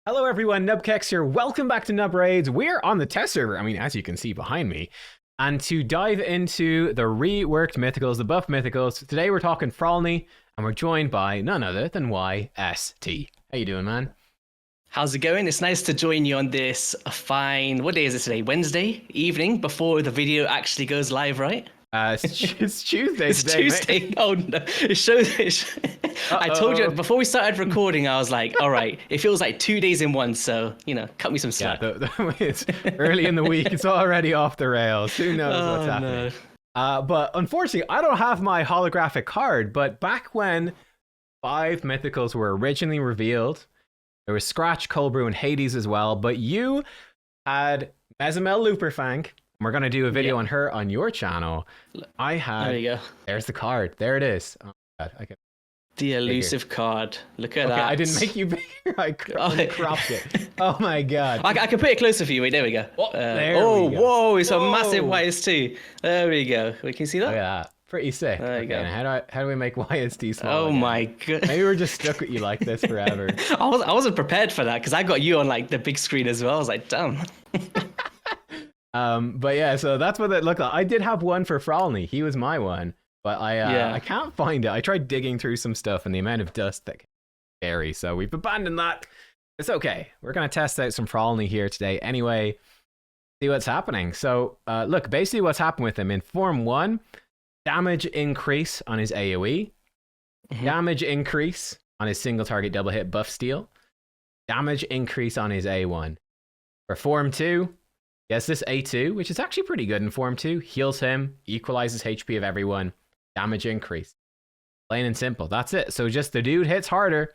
Hello everyone, nubkeks here. Welcome back to Nub Raids. We're on the test server, as you can see behind me. And to dive into the reworked mythicals, the buff mythicals, today we're talking Frolni, and we're joined by none other than YST. How you doing, man? How's it going? It's nice to join you on this fine, what day is it today? Wednesday evening before the video actually goes live, right? It's Tuesday It's today, Tuesday. mate. Oh no, it shows. I told you before we started recording, I was like, all right, it feels like 2 days in one, so, cut me some slack. It's early in the week. It's already off the rails. Who knows what's happening? No. But unfortunately, I don't have my holographic card, but back when 5 mythicals were originally revealed, there was Scratch, Coldbrew, and Hades as well, but you had Mezamel Looperfang. We're going to do a video on her on your channel. I had... There you go. There's the card. There it is. Oh, God. The elusive card. Look at that. I didn't make you bigger. I cropped it. Oh, my God. I can put it closer for you. Wait, there we go. There we go. Whoa. It's a massive YS2. There we go. We can see that? Oh, yeah. Pretty sick. There you go. Now how do we make YSD small? Oh, my God. Maybe we're just stuck with you like this forever. I wasn't prepared for that because I got you on like the big screen as well. I was like, damn. But yeah, so that's what it looked like. I did have one for Frolni. He was my one, but I can't find it. I tried digging through some stuff, and the amount of dust that can carry, so we've abandoned that. It's okay. We're gonna test out some Frolni here today anyway. See what's happening. So look, basically what's happened with him in Form 1, damage increase on his AoE, damage increase on his single target double hit buff steal, damage increase on his A1. For Form 2, yes, this A2, which is actually pretty good in Form 2, heals him, equalizes HP of everyone, damage increase. Plain and simple. That's it. So just the dude hits harder.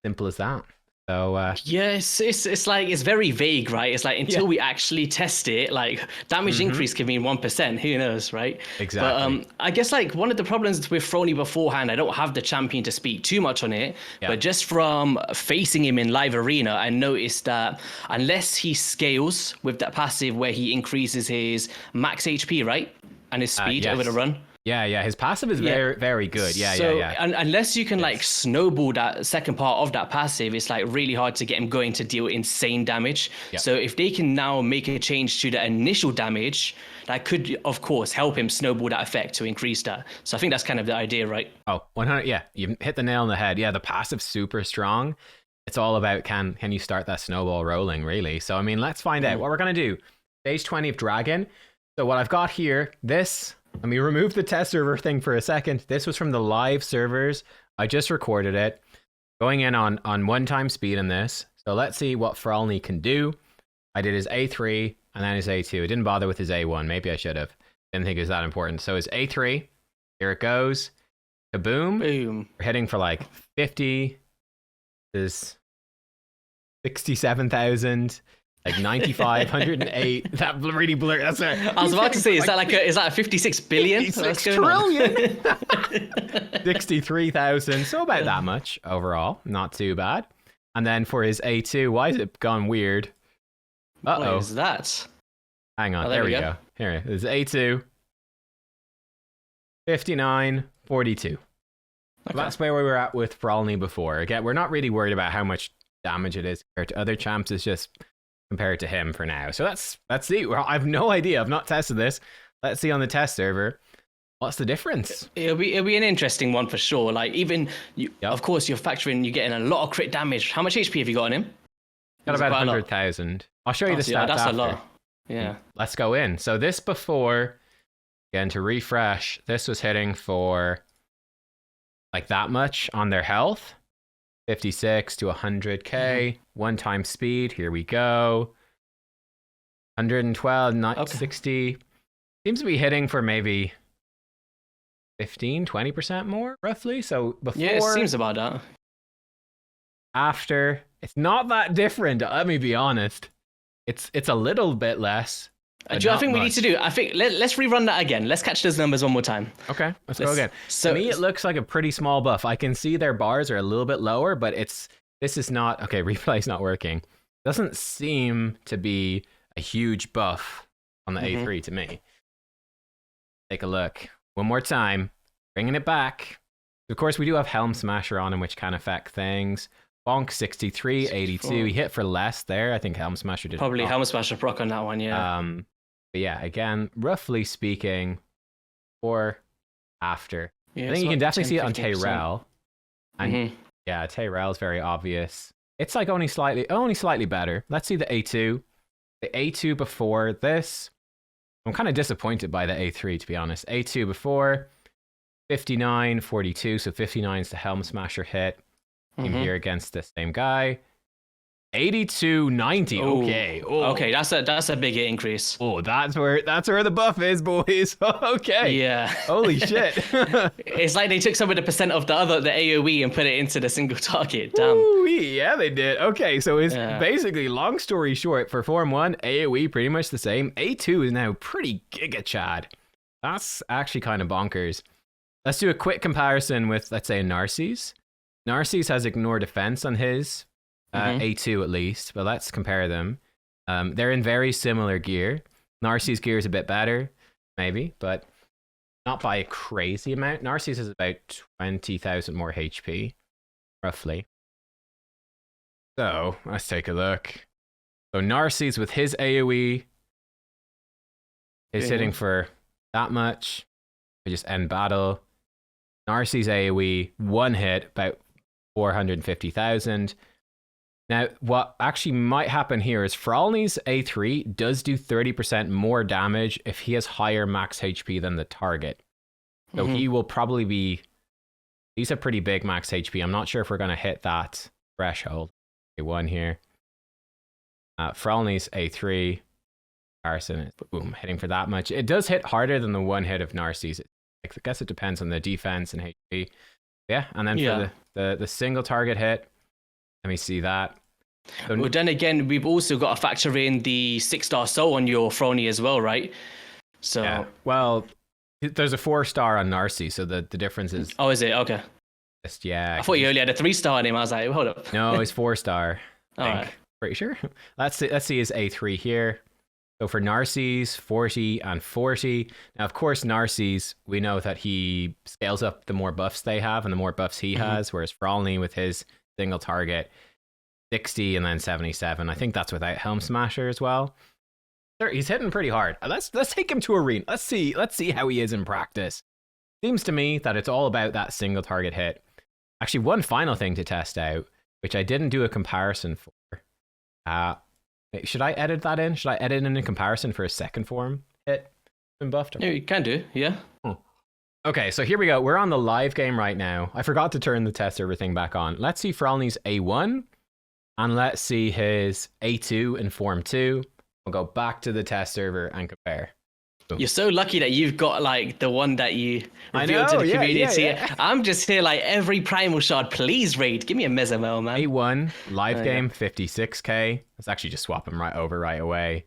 Simple as that. So yes, it's like it's very vague, right? It's like until we actually test it, like damage increase can mean 1%. Who knows, right? Exactly. But I guess like one of the problems with Frolni beforehand, I don't have the champion to speak too much on it, but just from facing him in live arena, I noticed that unless he scales with that passive where he increases his max HP, right, and his speed over the run. Yeah, his passive is very, very good. Yeah. Unless you can like snowball that second part of that passive, it's like really hard to get him going to deal insane damage. So if they can now make a change to the initial damage, that could, of course, help him snowball that effect to increase that. So I think that's kind of the idea, right? Oh, 100. Yeah, you hit the nail on the head. Yeah, the passive's super strong. It's all about can you start that snowball rolling, really? So, let's find out what we're going to do. Stage 20 of Dragon. So what I've got here, let me remove the test server thing for a second. This was from the live servers. I just recorded it. Going in on 1x speed in this. So let's see what Frolni can do. I did his A3 and then his A2. I didn't bother with his A1. Maybe I should have. Didn't think it was that important. So his A3, here it goes. Kaboom. Boom. We're hitting for like 50. This 67,000. Like 95, 108. That really blurred. That's right. I was about to say, is that a 56 billion? 56 trillion. 63,000. So about that much overall. Not too bad. And then for his A2, why has it gone weird? What is that? Hang on. There we go. Here, there's A2. 59, 42. Okay. That's where we were at with Frolni before. Again, we're not really worried about how much damage it is compared to other champs. It's just compared to him for now. So let's see. Well, I have no idea. I've not tested this. Let's see on the test server. What's the difference? It'll be an interesting one for sure. Like even of course you're factoring you're getting a lot of crit damage. How much HP have you got on him? Got about 100,000. I'll show you the stats that's after. a lot. Yeah. Let's go in. So this before, again to refresh, this was hitting for like that much on their health. 56 to 100k, 1x speed. Here we go. 112, not 60. Seems to be hitting for maybe 15, 20% more, roughly. So before, it seems about that. After, it's not that different. Let me be honest. It's a little bit less. I think we need to do. I think let's rerun that again. Let's catch those numbers one more time. Okay, let's go again. So to me, it looks like a pretty small buff. I can see their bars are a little bit lower, but this is not okay. Replay's not working. Doesn't seem to be a huge buff on the A3 to me. Take a look one more time, bringing it back. Of course, we do have Helm Smasher on him, which can affect things. Bonk 63, 82. He hit for less there. I think Helm Smasher did. Probably Helm Smasher proc on that one, yeah. But yeah, again, roughly speaking, or after. Yeah, I think you can definitely see it on 10-15%. Tyrell. And yeah, Tyrell is very obvious. It's like only slightly better. Let's see the A2. The A2 before this. I'm kind of disappointed by the A3, to be honest. A2 before, 59, 42. So 59 is the Helm Smasher hit. Here against the same guy. 82, 90. Okay. Okay, that's a big increase. Oh, that's where the buff is, boys. Okay. Yeah. Holy shit. It's like they took some of the percent of the AoE and put it into the single target. Damn. Ooh, yeah, they did. Okay, so it's basically, long story short, for Form 1, AoE pretty much the same. A2 is now pretty giga chad. That's actually kind of bonkers. Let's do a quick comparison with, let's say, Narses. Narses has Ignore Defense on his, A2 at least, but let's compare them. They're in very similar gear. Narses' gear is a bit better, maybe, but not by a crazy amount. Narses has about 20,000 more HP, roughly. So, let's take a look. So Narses with his AoE is hitting for that much. We just end battle. Narses' AoE, one hit, about 450,000. Now, what actually might happen here is Frolni's A3 does do 30% more damage if he has higher max HP than the target. So he will probably be... He's a pretty big max HP. I'm not sure if we're going to hit that threshold. A1 here. Frolni's A3. Carson is boom, hitting for that much. It does hit harder than the one hit of Narses. I guess it depends on the defense and HP. Yeah, and then for the single target hit, let me see that. So, well, then again, we've also got to factor in the 6-star soul on your Frolni as well, right? So yeah. Well, there's a 4-star on Narses, so the difference is... Oh, is it? Okay. Just, yeah. I thought you only had a 3-star on him. I was like, hold up. No, it's 4-star. All right. Pretty sure. Let's see his A3 here. So for Narses, 40 and 40. Now, of course, Narses, we know that he scales up the more buffs they have and the more buffs he has, whereas Frolni with his single target, 60 and then 77. I think that's without Helm Smasher as well. He's hitting pretty hard. Let's take him to arena. Let's see how he is in practice. Seems to me that it's all about that single target hit. Actually, one final thing to test out, which I didn't do a comparison for. Should I edit that in? Should I edit in a comparison for a second form hit been buffed? Yeah, you can do, yeah. Okay, so here we go. We're on the live game right now. I forgot to turn the test server thing back on. Let's see Frolni's A1, and let's see his A2 in Form 2. We'll go back to the test server and compare. Boom. You're so lucky that you've got like the one that you revealed to the community. Yeah. I'm just here like every primal shard, please raid. Give me a Mesomel, man. A1 live game 56k. Let's actually just swap him right away.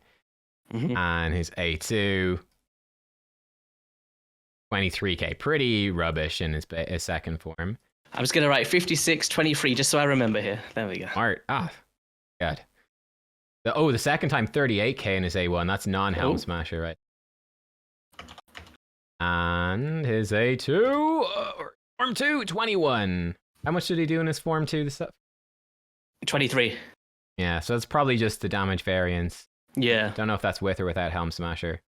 And his A2 23k. Pretty rubbish in his second form. I'm just gonna write 5623 just so I remember here. There we go. Smart. God. The second time 38k in his A1. That's non-Helm Smasher, right? And his A2, Form 2, 21. How much did he do in his Form 2? 23. Yeah, so it's probably just the damage variance. Yeah. Don't know if that's with or without Helm Smasher.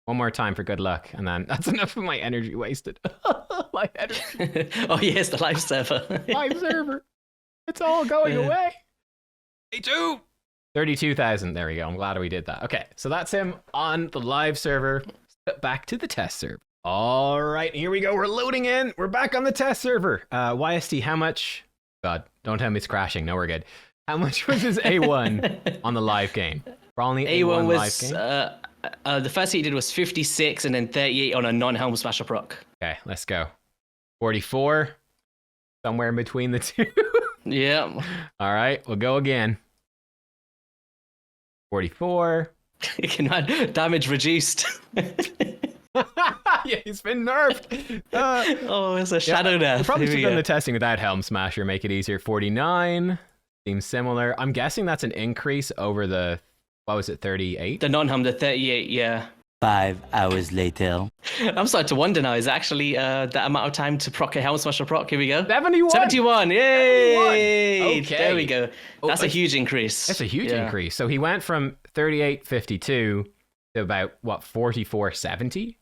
One more time for good luck, and then that's enough of my energy wasted. My energy. Oh, yes, the live server. Live server. It's all going away. A2. 32,000. There we go. I'm glad we did that. Okay, so that's him on the live server. Back to the test server. All right, here we go. We're loading in. We're back on the test server. YST, how much? God, don't tell me it's crashing. No, we're good. How much was his A1 on the live game? Frolni A1 was, live game? The first he did was 56 and then 38 on a non-Helm Smasher proc. Okay, let's go. 44. Somewhere in between the two. Yeah. All right, we'll go again. 44. Damage reduced. Yeah, he's been nerfed. It's a shadow death. Probably should have done the testing without Helm Smasher, make it easier. 49 seems similar. I'm guessing that's an increase over the, what was it, 38? The non-Helm, the 38, yeah. 5 hours later. I'm starting to wonder now, is it actually that amount of time to proc a Helm Smasher proc? Here we go. 71! 71, yay! 71. Okay. There we go. That's a huge increase. That's a huge increase. So he went from 38.52 to about, what, 44.70?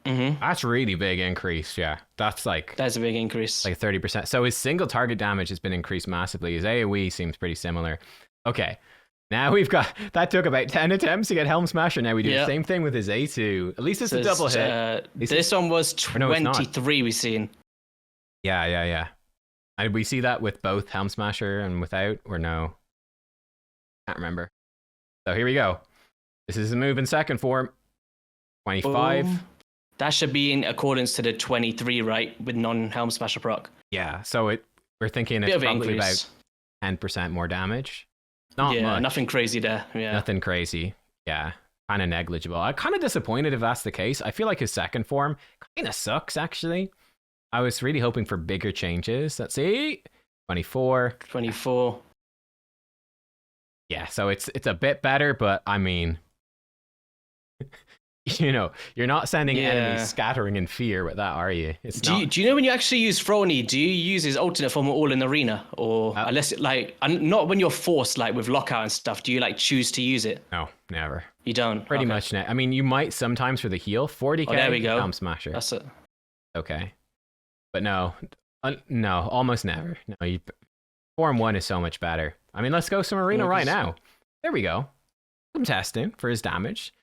Mm-hmm. That's really big increase, yeah. That's a big increase. Like 30%. So his single target damage has been increased massively. His AoE seems pretty similar. Okay. Now we've got, that took about 10 attempts to get Helm Smasher. Now we do the same thing with his A2. At least it's a double hit. This one was 23 we've seen. Yeah. And we see that with both Helm Smasher and without, or no? Can't remember. So here we go. This is a move in second form. 25. Boom. That should be in accordance to the 23, right? With non-Helm Smasher proc. Yeah, so we're thinking it's probably about 10% more damage. Not much. Nothing crazy there. Yeah. Nothing crazy. Yeah. Kind of negligible. I'm kind of disappointed if that's the case. I feel like his second form kind of sucks, actually. I was really hoping for bigger changes. Let's see. 24. 24. Yeah, so it's a bit better, but I mean, you're not sending enemies scattering in fear with that, are you? Do you know when you actually use Frolni, do you use his alternate form all in arena? Or unless, not when you're forced, like with lockout and stuff, do you, choose to use it? No, never. You don't? Pretty much, I mean, you might sometimes for the heal. 40k, there we go. Helm Smasher. That's it. Okay. But no, almost never. No, Form 1 is so much better. I mean, let's go some arena right now. There we go. Some testing for his damage.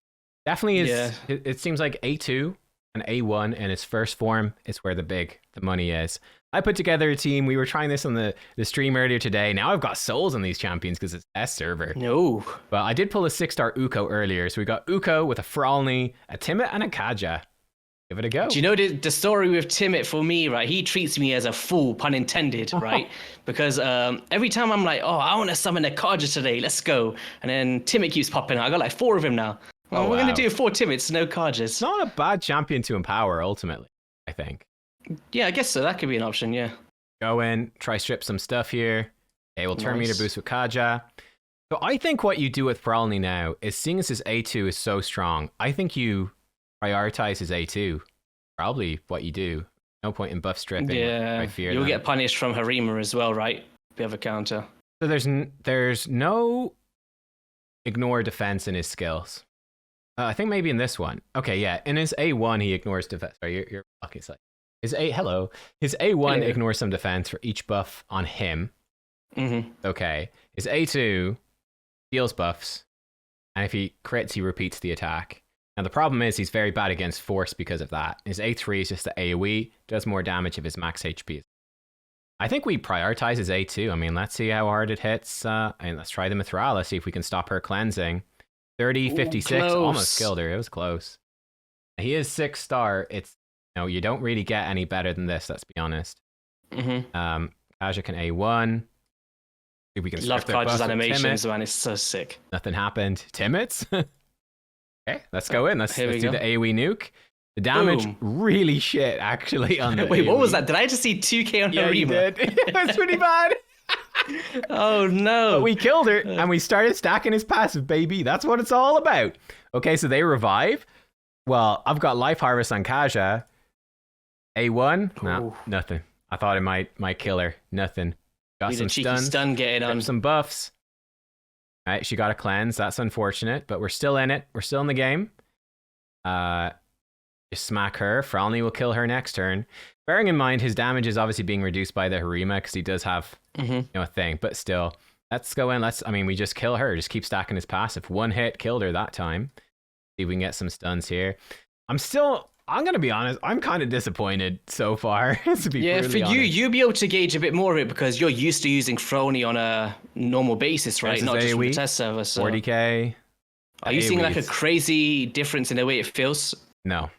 Definitely is. Yeah. It seems like A2 and A1 in its first form is where the money is. I put together a team. We were trying this on the stream earlier today. Now I've got souls on these champions because it's test server. No. But I did pull a 6-star Uko earlier. So we got Uko with a Frolni, a Timit, and a Kaja. Give it a go. Do you know the story with Timit for me, right? He treats me as a fool, pun intended, right? Because every time I'm like, I want to summon a Kaja today. Let's go. And then Timit keeps popping out. I got 4 of him now. We're going to do 4 Timits, no Kajas. It's not a bad champion to empower, ultimately, I think. Yeah, I guess so. That could be an option, yeah. Go in, try strip some stuff here. Okay, we'll turn meter boost with Kaja. So I think what you do with Frolni now is, seeing as his A2 is so strong, I think you prioritize his A2. Probably what you do. No point in buff stripping. Yeah, you'll get punished from Harima as well, right? Bit of a counter. So there's no ignore defense in his skills. I think maybe in this one. Okay, yeah. In his A1, he ignores defense. Sorry, you're blocking side. His A1 ignores some defense for each buff on him. Mm-hmm. Okay. His A2 deals buffs, and if he crits, he repeats the attack. Now, the problem is he's very bad against force because of that. His A3 is just the AoE, does more damage if his max HP is. I think we prioritize his A2. I mean, let's see how hard it hits. And let's try the Mithril. Let's see if we can stop her cleansing. 30, 56, almost killed her. It was close. He is 6-star. It's, you don't really get any better than this, let's be honest. Mm-hmm. Kaja can A1. If we can love Kaja's animations, man. It's so sick. Nothing happened. Timits? Okay, let's go in. Let's do the AoE nuke. The damage really shit, actually, on the Wait, AoE. what was that? Did I just see 2k on Harima? Yeah, you did. That's pretty bad. Oh, no. But we killed her, and we started stacking his passive, baby. That's what it's all about. Okay, so they revive. Well, I've got Life Harvest on Kaja. A1? No, nothing. I thought it might kill her. Nothing. Got some stuns. Stun getting on. Some buffs. All right, she got a cleanse. That's unfortunate, but we're still in it. We're still in the game. Just smack her. Frolni will kill her next turn. Bearing in mind, his damage is obviously being reduced by the Harima because he does have a thing, but still. Let's go in. We just kill her. Just keep stacking his passive. One hit killed her that time. See if we can get some stuns here. I'm going to be honest, I'm kind of disappointed so far. To be for honest. you'll be able to gauge a bit more of it because you're used to using Frolni on a normal basis, right? Not just from the test server. So. 40k. Are you seeing a crazy difference in the way it feels? No.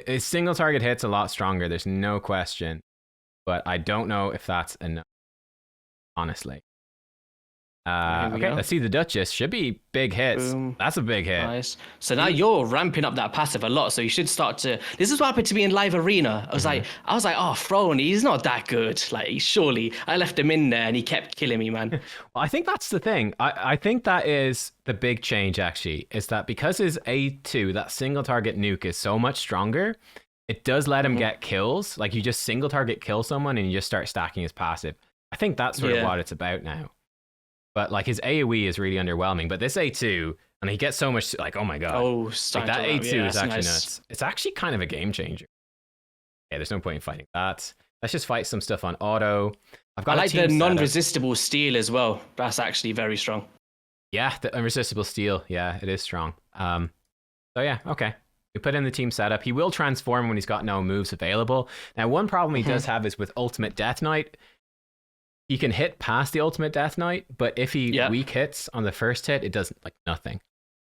His single target hit's a lot stronger. There's no question. But I don't know if that's enough, honestly. Okay, let's see the Duchess. Should be big hits. Boom. That's a big hit. Nice. So now you're ramping up that passive a lot. So you should start to. This is what happened to me in live arena. I was like, oh, Frolni, he's not that good. Like, surely I left him in there and he kept killing me, man. Well, I think that's the thing. I think that is the big change, actually, is that because his A2, that single target nuke, is so much stronger, it does let him get kills. Like, you just single target kill someone and you just start stacking his passive. I think that's sort of what it's about now. But like his AoE is really underwhelming. But this A2, and he gets so much, like, oh my god. Oh, like that A2 is actually nuts. It's actually kind of a game changer. Yeah, there's no point in fighting that. Let's just fight some stuff on auto. I like the non-resistible steal as well. That's actually very strong. Yeah, the unresistible steal. Yeah, it is strong. So yeah, okay. We put in the team setup. He will transform when he's got no moves available. Now, one problem he does have is with Ultimate Death Knight. He can hit past the Ultimate Death Knight, but if he weak hits on the first hit, it does like nothing.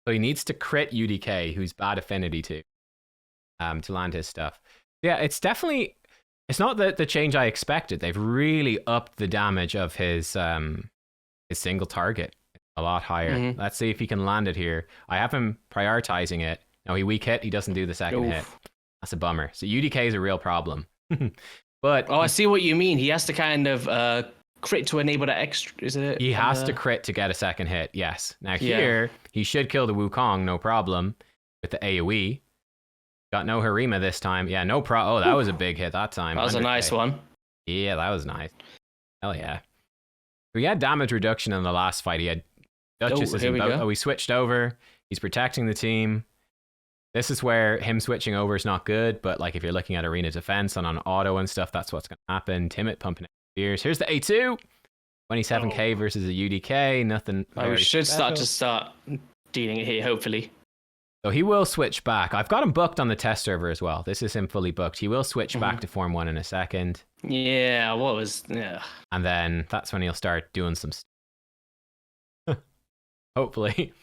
So he needs to crit UDK, who's bad affinity to land his stuff. Yeah, it's definitely, it's not the change I expected. They've really upped the damage of his single target a lot higher. Let's see if he can land it here. I have him prioritizing it. No, he weak hit. He doesn't do the second hit. That's a bummer. So UDK is a real problem. But I see what you mean. He has to kind of crit to enable that extra, is it? He has to crit to get a second hit, yes. Now here, he should kill the Wukong, no problem, with the AoE. Got no Harima this time. Yeah, no Oh, that was a big hit that time. That was a nice one. Yeah, that was nice. Hell yeah. We had damage reduction in the last fight. He had Duchesses in both. Oh, he switched over. He's protecting the team. This is where him switching over is not good, but like if you're looking at arena defense and on auto and stuff, that's what's going to happen. Timid pumping spears. Here's the A2. 27k versus a UDK. Nothing. We should start dealing it here, hopefully. So he will switch back. I've got him booked on the test server as well. This is him fully booked. He will switch back to Form 1 in a second. Yeah, And then that's when he'll start doing some stuff. Hopefully.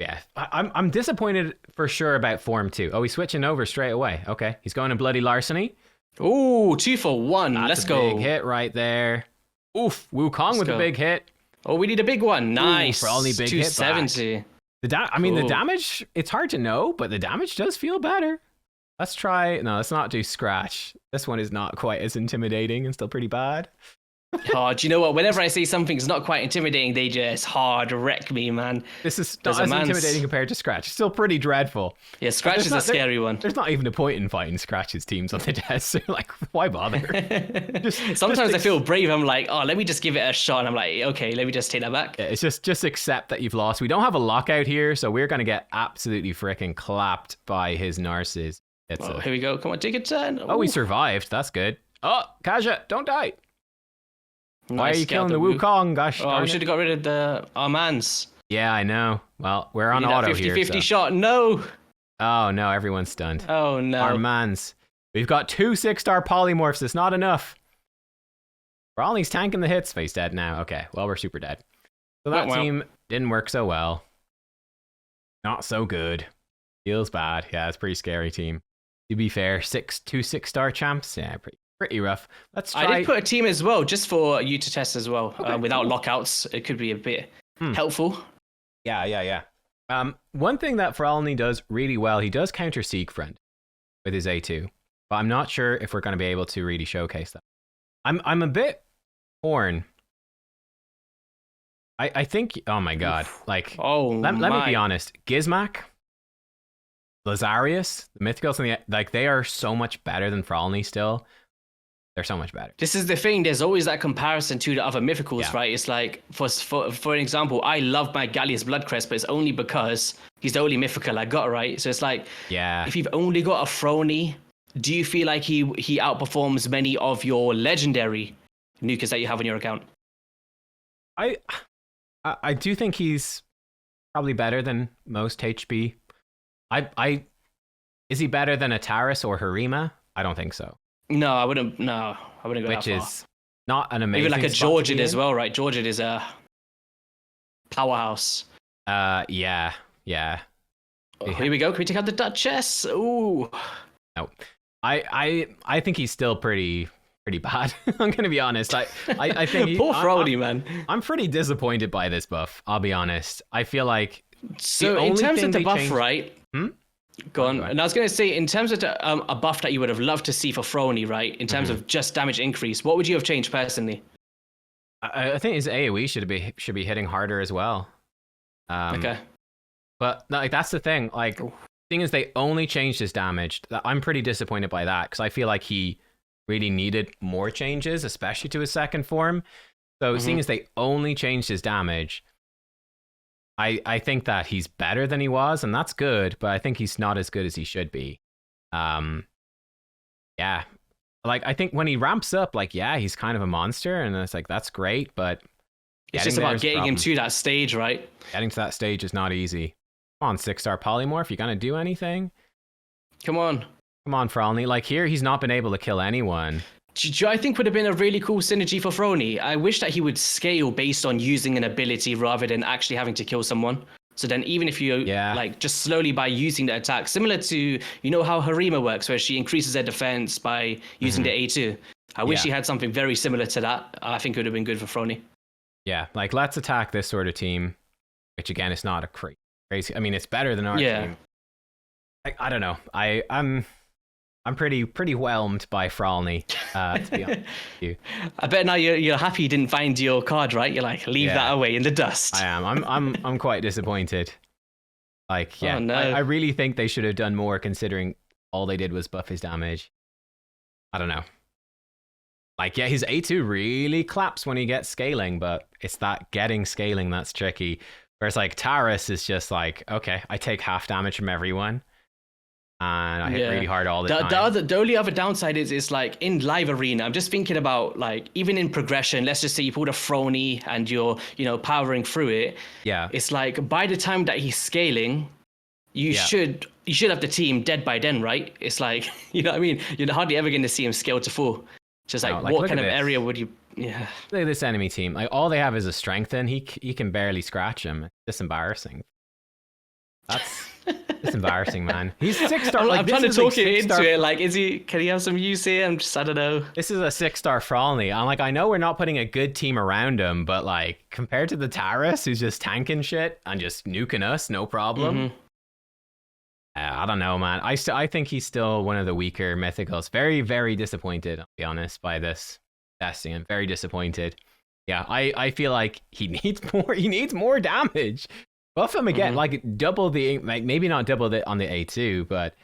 Yeah, I'm disappointed for sure about Form 2. Oh, he's switching over straight away. Okay, he's going to Bloody Larceny. Ooh, 2 for 1. Let's go. Big hit right there. Oof, Wukong with a big hit. Oh, we need a big one. Nice. For only big 270. The damage, it's hard to know, but the damage does feel better. Let's try, no, let's not do Scratch. This one is not quite as intimidating and still pretty bad. Oh, do you know what? Whenever I say something's not quite intimidating, they just hard wreck me, man. This is not as intimidating compared to Scratch. It's still pretty dreadful. Yeah, Scratch is a scary one. There's not even a point in fighting Scratch's teams on the test. Like, why bother? Sometimes I feel brave. I'm like, oh, let me just give it a shot. And I'm like, okay, let me just take that back. Yeah, it's just accept that you've lost. We don't have a lockout here, so we're going to get absolutely freaking clapped by his Narses. Here we go. Come on, take a turn. Oh, we survived. That's good. Oh, Kaja, don't die. Why are you killing the Wukong? Gosh, we should have got rid of our mans. Yeah, I know. Well, we're on auto 50-50 shot. No. Oh, no. Everyone's stunned. Oh, no. Our mans. We've got 2 6-star polymorphs. It's not enough. Frolni's tanking the hits. Face dead now. Okay, well, we're super dead. So that team didn't work so well. Not so good. Feels bad. Yeah, it's a pretty scary team. To be fair, 2 6-star champs. Yeah, pretty rough. Let's try. I did put a team as well, just for you to test as well. Okay, without lockouts, it could be a bit helpful. Yeah. One thing that Frolni does really well, he does counter Seek Friend with his A2, but I'm not sure if we're going to be able to really showcase that. I'm a bit torn. I think, oh my god, like, let me be honest, Gizmak, Lazarius, the Mythicals, they are so much better than Frolni still. They're so much better. This is the thing. There's always that comparison to the other mythicals, right? It's like, for an example, I love my Gallius Bloodcrest, but it's only because he's the only mythical I got, right? So it's like, if you've only got a Frolni, do you feel like he outperforms many of your legendary nukers that you have on your account? I do think he's probably better than most HP. Is he better than a Taris or Harima? I don't think so. No, I wouldn't go that far. Which is not an amazing. Maybe like a Georgian as well, right? Georgian is a powerhouse. Yeah. Oh, here we go. Can we take out the Duchess? Ooh. No. I think he's still pretty pretty bad. I'm gonna be honest. I think poor Frolni, man. I'm pretty disappointed by this buff. I'll be honest. I feel like so in terms of the buff, right? Go on. And I was going to say, in terms of a buff that you would have loved to see for Frolni, right? In terms of just damage increase, what would you have changed personally? I think his AoE should be hitting harder as well. Okay. But like that's the thing. Like, thing is, they only changed his damage. I'm pretty disappointed by that because I feel like he really needed more changes, especially to his second form. So seeing as they only changed his damage, I think that he's better than he was, and that's good, but I think he's not as good as he should be. Yeah. Like, I think when he ramps up, like, yeah, he's kind of a monster, and it's like, that's great, but it's just about getting him to that stage, right? Getting to that stage is not easy. Come on, 6-star polymorph, you gonna do anything? Come on, Frolni. Like, here, he's not been able to kill anyone. I think would have been a really cool synergy for Frolni. I wish that he would scale based on using an ability rather than actually having to kill someone. So then even if you like just slowly by using the attack, similar to, you know how Harima works, where she increases her defense by using the A2. I wish he had something very similar to that. I think it would have been good for Frolni. Yeah, like let's attack this sort of team, which again is not a crazy. I mean, it's better than our team. I don't know. I'm pretty whelmed by Frolni, to be honest with you. I bet now you're happy you didn't find your card, right? You're like, leave that away in the dust. I am. I'm quite disappointed. Like, yeah, oh, no. I really think they should have done more considering all they did was buff his damage. I don't know. Like, yeah, his A2 really claps when he gets scaling, but it's that getting scaling that's tricky. Whereas like Taris is just like, okay, I take half damage from everyone. And I hit really hard all the time. The only other downside is like in live arena, I'm just thinking about like even in progression, let's just say you pulled a Frolni and you're, powering through it. Yeah. It's like by the time that he's scaling, you should have the team dead by then, right? It's like, you know what I mean? You're hardly ever going to see him scale to full. Just like what kind of area would you Look at this enemy team. Like all they have is a strength in. He can barely scratch him. It's just embarrassing. It's embarrassing, man. He's 6-star. I'm trying to talk it into it. Like, can he have some use here? I don't know. This is a 6-star Frolni. I'm like, I know we're not putting a good team around him, but like, compared to the Taris, who's just tanking shit and just nuking us, no problem. I don't know, man. I think he's still one of the weaker mythicals. Very, very disappointed, I'll be honest, by this testing. I'm very disappointed. Yeah, I feel like he needs more. He needs more damage. Buff him again, like double the, like maybe not double it on the A2, but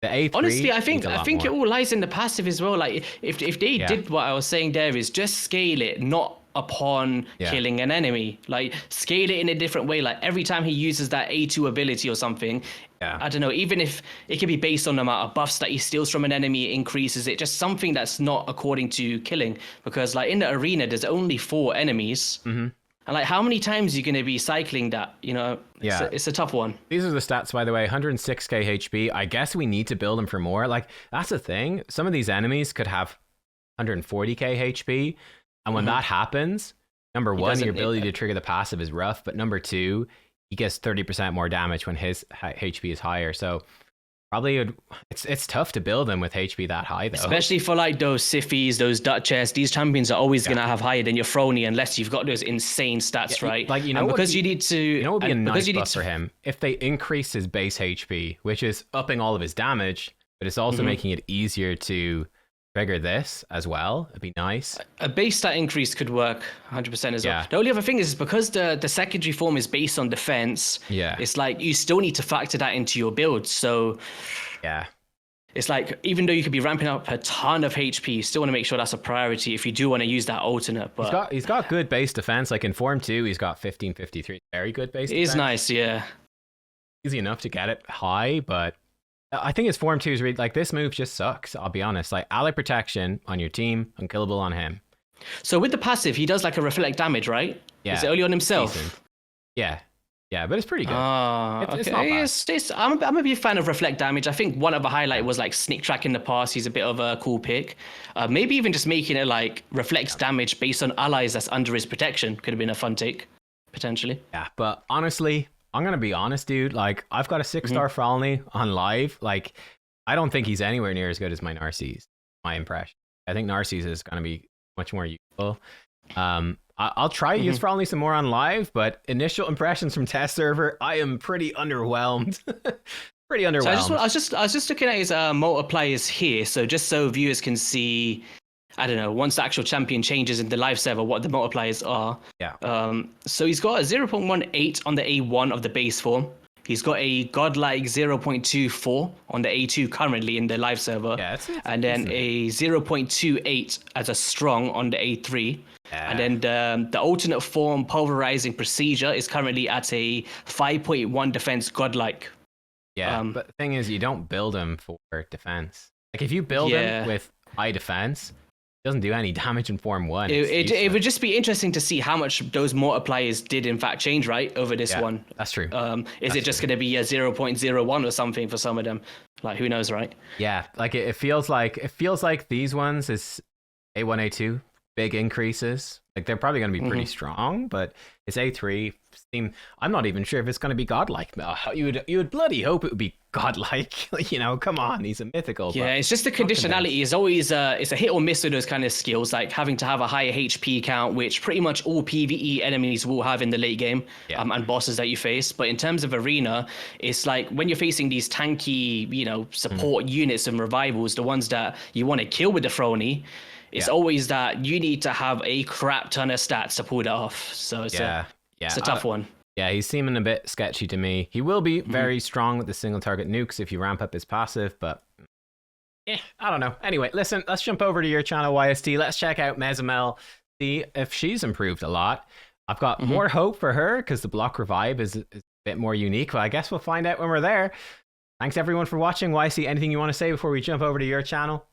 the A3. Honestly, I think it all lies in the passive as well. Like if they did what I was saying there is just scale it, not upon killing an enemy. Like scale it in a different way. Like every time he uses that A2 ability or something, I don't know, even if it could be based on the amount of buffs that he steals from an enemy, it increases it. Just something that's not according to killing. Because like in the arena, there's only 4 enemies. And like, how many times are you going to be cycling that? It's a tough one. These are the stats, by the way. 106k HP. I guess we need to build them for more. Like, that's the thing. Some of these enemies could have 140k HP. And when that happens, number one, your ability to trigger the passive is rough. But number 2, he gets 30% more damage when his HP is higher. So probably it's tough to build them with HP that high, though. Especially for like those Sifis, those Duchess. These champions are always going to have higher than your Frolni unless you've got those insane stats, right? Like, because you need to. You know what would be a nice buff for him? If they increase his base HP, which is upping all of his damage, but it's also making it easier to trigger this as well. It'd be nice. A base stat increase could work 100% as well. The only other thing is because the secondary form is based on defense, it's like you still need to factor that into your build. So it's like, even though you could be ramping up a ton of HP, you still want to make sure that's a priority if you do want to use that alternate. But he's got good base defense. Like in Form 2, he's got 1553. Very good base defense. It is nice, Easy enough to get it high, but I think his Form 2 is really, like, this move just sucks, I'll be honest. Like, ally protection on your team, unkillable on him. So with the passive, he does like a reflect damage, right? Yeah. Is it only on himself? Decent. Yeah, but it's pretty good. It's not bad. I'm a big fan of reflect damage. I think one of a highlight was like sneak track in the past. He's a bit of a cool pick. Maybe even just making it like reflects damage based on allies that's under his protection could have been a fun take, potentially. Yeah, but honestly, I'm going to be honest, dude. Like, I've got a 6-star Frolni on live. Like, I don't think he's anywhere near as good as my Narses, my impression. I think Narses is going to be much more useful. I'll try to use Frolni some more on live, but initial impressions from test server, I am pretty underwhelmed. Pretty underwhelmed. So I was just looking at his multipliers here, so just so viewers can see, I don't know, once the actual champion changes in the live server, what the multipliers are. Yeah. So he's got a 0.18 on the A1 of the base form. He's got a godlike 0.24 on the A2 currently in the live server. Yeah, and then a 0.28 as a strong on the A3. Yeah. And then the alternate form pulverizing procedure is currently at a 5.1 defense godlike. Yeah, but the thing is, you don't build him for defense. Like, if you build him with high defense, it doesn't do any damage in Form 1. It would just be interesting to see how much those multipliers did in fact change, right, over this one. That's true. Is it just going to be a 0.01 or something for some of them? Like, who knows, right? Yeah, like it feels like these ones is A1, A2, big increases. Like, they're probably going to be pretty strong, but it's A3. I'm not even sure if it's going to be godlike. You would bloody hope it would be godlike. You know, come on, he's a mythical. Yeah, it's just the conditionality is always it's a hit or miss with those kind of skills, like having to have a higher HP count, which pretty much all PvE enemies will have in the late game, and bosses that you face. But in terms of arena, it's like when you're facing these tanky, you know, support units and revivals, the ones that you want to kill with the Frolni. It's always that you need to have a crap ton of stats to pull that off. So it's it's a tough one. Yeah, he's seeming a bit sketchy to me. He will be very strong with the single target nukes if you ramp up his passive, but I don't know. Anyway, listen, let's jump over to your channel, YST. Let's check out Mezamel, see if she's improved a lot. I've got more hope for her because the block revive is a bit more unique, but I guess we'll find out when we're there. Thanks everyone for watching. YST, anything you want to say before we jump over to your channel?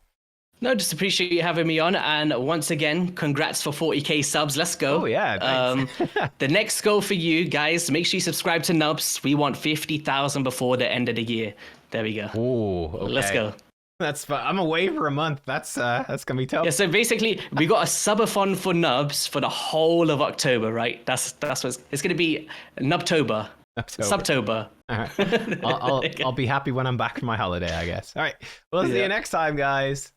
No, just appreciate you having me on. And once again, congrats for 40k subs. Let's go. Oh, yeah. The next goal for you guys, make sure you subscribe to Nubs. We want 50,000 before the end of the year. There we go. Oh, okay. Let's go. That's fun. I'm away for a month. That's going to be tough. Yeah, so basically, we got a subathon for Nubs for the whole of October, right? That's what it's going to be Nubtober. Subtober. All right. I'll be happy when I'm back from my holiday, I guess. All right. We'll see you next time, guys.